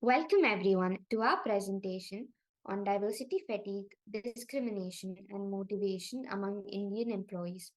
Welcome everyone to our presentation on diversity fatigue, discrimination, and motivation among Indian employees.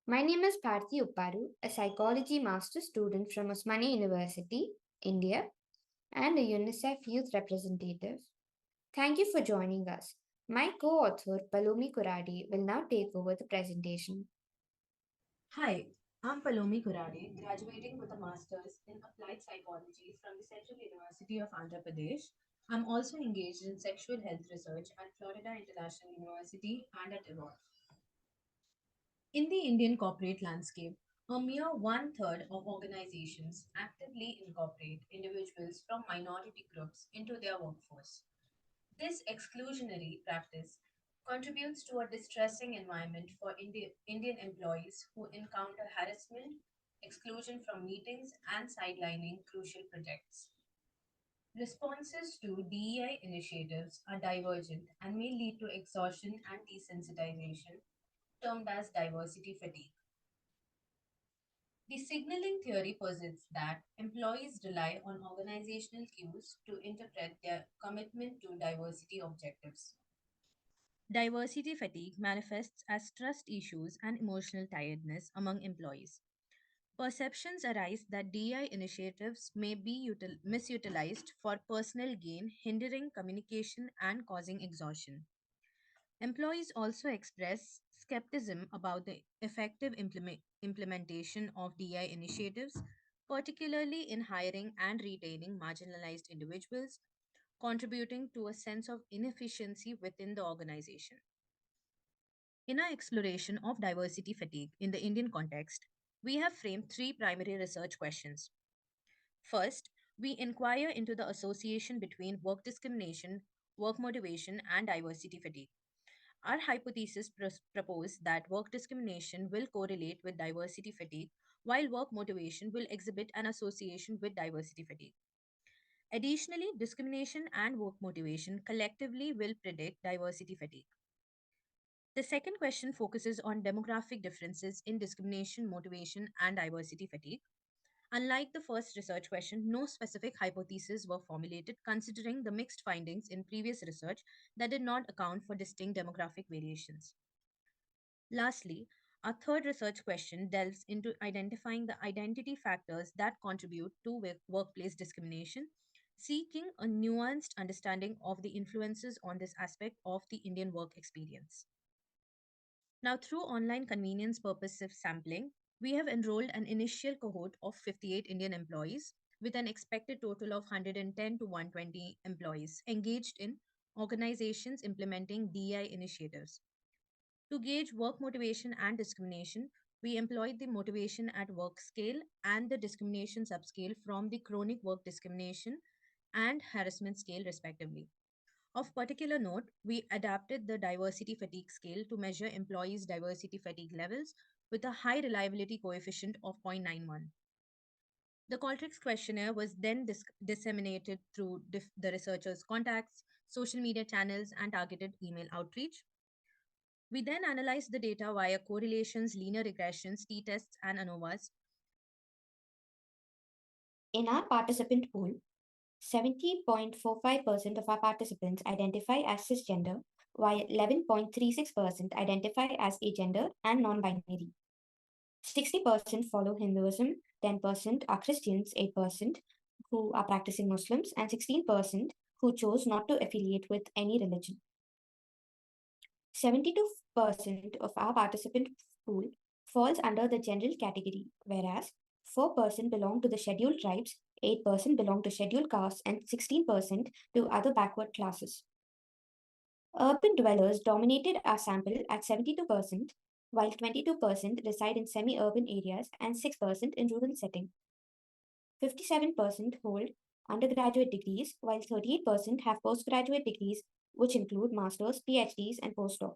My name is Bharti Upparu, a psychology master student from Osmania University, India, and a UNICEF youth representative. Thank you for joining us. My co author, Palomi Kuradi, will now take over the presentation. Hi, I'm Palomi Kurade, graduating with a master's in applied psychology from the Central University of Andhra Pradesh. I'm also engaged in sexual health research at Florida International University and at Evolve. In the Indian corporate landscape, a mere one third of organizations actively incorporate individuals from minority groups into their workforce. This exclusionary practice contributes to a distressing environment for Indian employees who encounter harassment, exclusion from meetings, and sidelining crucial projects. Responses to DEI initiatives are divergent and may lead to exhaustion and desensitization, termed as diversity fatigue. The signaling theory posits that employees rely on organizational cues to interpret their commitment to diversity objectives. Diversity fatigue manifests as trust issues and emotional tiredness among employees. Perceptions arise that DI initiatives may be misutilized for personal gain, hindering communication and causing exhaustion. Employees also express skepticism about the effective implementation of DI initiatives, particularly in hiring and retaining marginalized individuals, contributing to a sense of inefficiency within the organization. In our exploration of diversity fatigue in the Indian context, we have framed three primary research questions. First, we inquire into the association between work discrimination, work motivation, and diversity fatigue. Our hypothesis proposed that work discrimination will correlate with diversity fatigue, while work motivation will exhibit an association with diversity fatigue. Additionally, discrimination and work motivation collectively will predict diversity fatigue. The second question focuses on demographic differences in discrimination, motivation, and diversity fatigue. Unlike the first research question, no specific hypotheses were formulated considering the mixed findings in previous research that did not account for distinct demographic variations. Lastly, our third research question delves into identifying the identity factors that contribute to workplace discrimination, seeking a nuanced understanding of the influences on this aspect of the Indian work experience. Now, through online convenience purposive sampling, we have enrolled an initial cohort of 58 Indian employees with an expected total of 110 to 120 employees engaged in organizations implementing DI initiatives. To gauge work motivation and discrimination, we employed the motivation at work scale and the discrimination subscale from the chronic work discrimination and harassment scale, respectively. Of particular note, we adapted the diversity fatigue scale to measure employees' diversity fatigue levels with a high reliability coefficient of 0.91. The Qualtrics questionnaire was then disseminated through the researchers' contacts, social media channels, and targeted email outreach. We then analyzed the data via correlations, linear regressions, t tests, and ANOVAs. In our participant pool, 70.45% of our participants identify as cisgender, while 11.36% identify as agender and non binary. 60% follow Hinduism, 10% are Christians, 8% who are practicing Muslims, and 16% who chose not to affiliate with any religion. 72% of our participant pool falls under the general category, whereas 4% belong to the scheduled tribes, 8% belong to scheduled castes, and 16% to other backward classes. Urban dwellers dominated our sample at 72%, while 22% reside in semi urban areas and 6% in rural setting. 57% hold undergraduate degrees, while 38% have postgraduate degrees, which include masters, PhDs, and postdoc.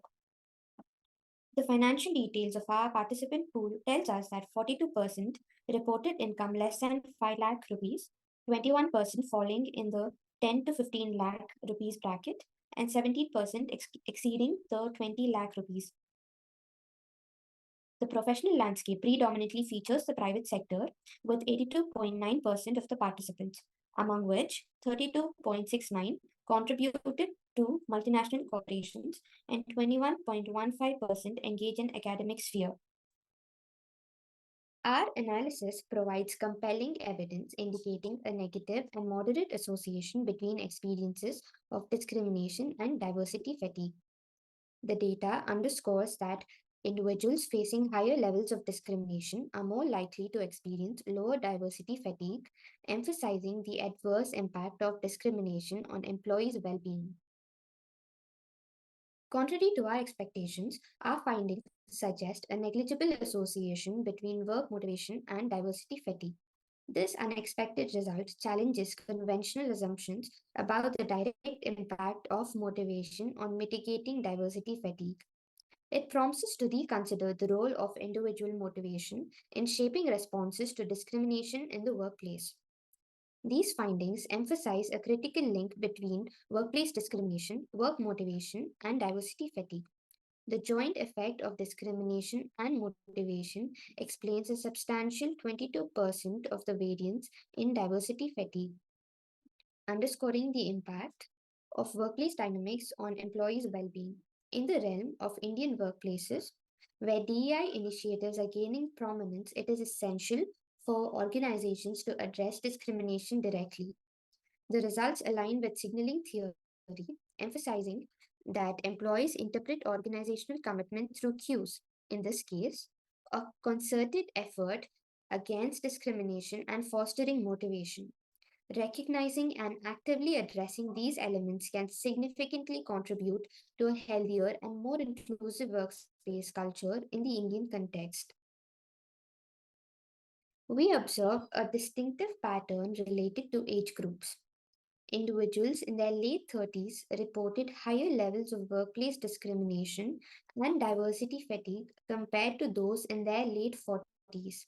The financial details of our participant pool tells us that 42% reported income less than 5 lakh rupees, 21% falling in the 10 to 15 lakh rupees bracket, and 17% exceeding the 20 lakh rupees. The professional landscape predominantly features the private sector with 82.9% of the participants. among which 32.69 contributed to multinational corporations and 21.15% engage in academic sphere. Our analysis provides compelling evidence indicating a negative and moderate association between experiences of discrimination and diversity fatigue. The data underscores that individuals facing higher levels of discrimination are more likely to experience lower diversity fatigue, emphasizing the adverse impact of discrimination on employees' well being. Contrary to our expectations, our findings suggest a negligible association between work motivation and diversity fatigue. This unexpected result challenges conventional assumptions about the direct impact of motivation on mitigating diversity fatigue. It prompts us to reconsider the role of individual motivation in shaping responses to discrimination in the workplace. These findings emphasize a critical link between workplace discrimination, work motivation, and diversity fatigue. The joint effect of discrimination and motivation explains a substantial 22% of the variance in diversity fatigue, underscoring the impact of workplace dynamics on employees' well being. In the realm of Indian workplaces, where DEI initiatives are gaining prominence, it is essential for organizations to address discrimination directly. The results align with signaling theory, emphasizing that employees interpret organizational commitment through cues. In this case, a concerted effort against discrimination and fostering motivation. Recognizing and actively addressing these elements can significantly contribute to a healthier and more inclusive workspace culture in the Indian context. We observe a distinctive pattern related to age groups. Individuals in their late 30s reported higher levels of workplace discrimination and diversity fatigue compared to those in their late 40s.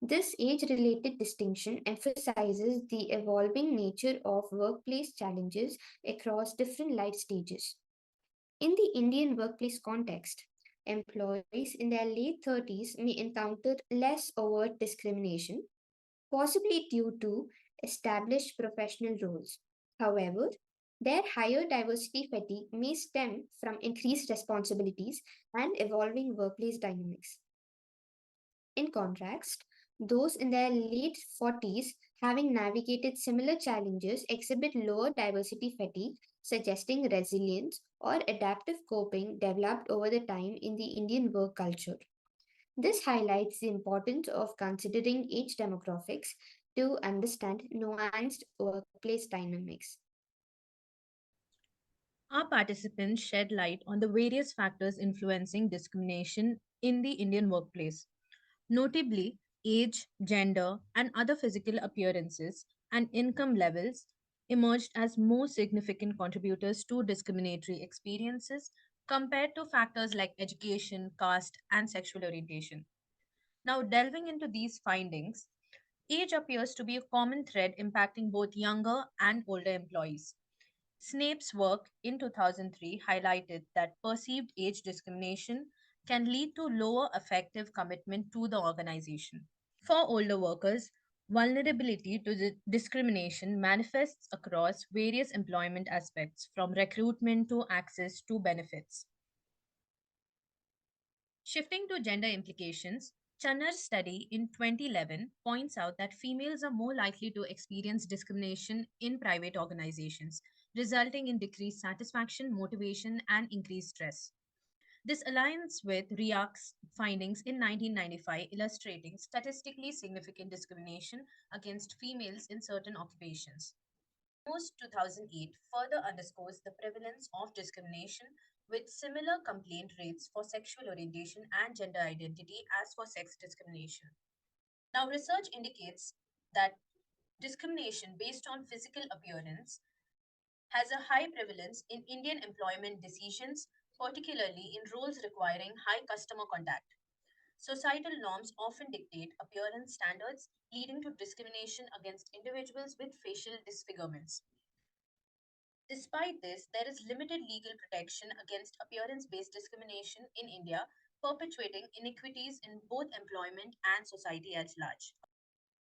This age related distinction emphasizes the evolving nature of workplace challenges across different life stages. In the Indian workplace context, employees in their late 30s may encounter less overt discrimination, possibly due to established professional roles. However, their higher diversity fatigue may stem from increased responsibilities and evolving workplace dynamics. In contrast, those in their late 40s having navigated similar challenges exhibit lower diversity fatigue, suggesting resilience or adaptive coping developed over the time in the Indian work culture. This highlights the importance of considering age demographics to understand nuanced workplace dynamics. Our participants shed light on the various factors influencing discrimination in the Indian workplace. Notably, age, gender, and other physical appearances and income levels emerged as more significant contributors to discriminatory experiences compared to factors like education, caste, and sexual orientation. Now, delving into these findings, age appears to be a common thread impacting both younger and older employees. Snape's work in 2003 highlighted that perceived age discrimination can lead to lower effective commitment to the organization. For older workers, vulnerability to discrimination manifests across various employment aspects, from recruitment to access to benefits. Shifting to gender implications, Channer's study in 2011 points out that females are more likely to experience discrimination in private organizations, resulting in decreased satisfaction, motivation, and increased stress. This aligns with RIAC's findings in 1995, illustrating statistically significant discrimination against females in certain occupations. Most 2008 further underscores the prevalence of discrimination with similar complaint rates for sexual orientation and gender identity as for sex discrimination. Now, research indicates that discrimination based on physical appearance has a high prevalence in Indian employment decisions, particularly in roles requiring high customer contact. Societal norms often dictate appearance standards, leading to discrimination against individuals with facial disfigurements. Despite this, there is limited legal protection against appearance based discrimination in India, perpetuating inequities in both employment and society at large.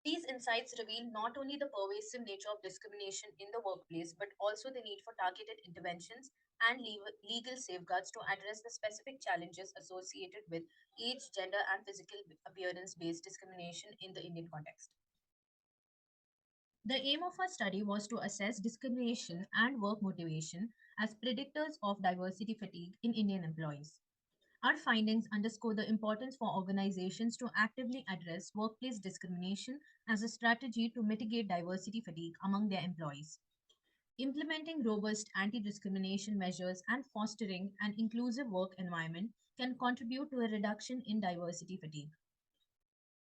These insights reveal not only the pervasive nature of discrimination in the workplace, but also the need for targeted interventions and legal safeguards to address the specific challenges associated with age, gender, and physical appearance based discrimination in the Indian context. The aim of our study was to assess discrimination and work motivation as predictors of diversity fatigue in Indian employees. Our findings underscore the importance for organizations to actively address workplace discrimination as a strategy to mitigate diversity fatigue among their employees. Implementing robust anti discrimination measures and fostering an inclusive work environment can contribute to a reduction in diversity fatigue.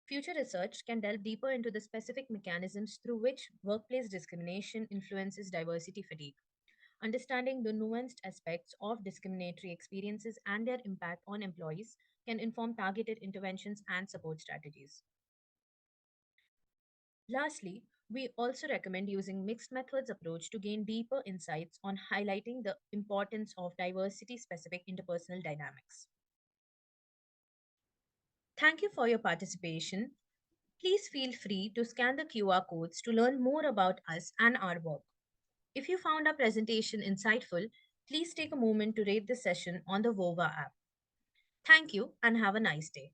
Future research can delve deeper into the specific mechanisms through which workplace discrimination influences diversity fatigue. Understanding the nuanced aspects of discriminatory experiences and their impact on employees can inform targeted interventions and support strategies. Lastly, we also recommend using mixed methods approach to gain deeper insights on highlighting the importance of diversity specific interpersonal dynamics. Thank you for your participation. Please feel free to scan the QR codes to learn more about us and our work. If you found our presentation insightful, please take a moment to rate the session on the VOVA app. Thank you and have a nice day.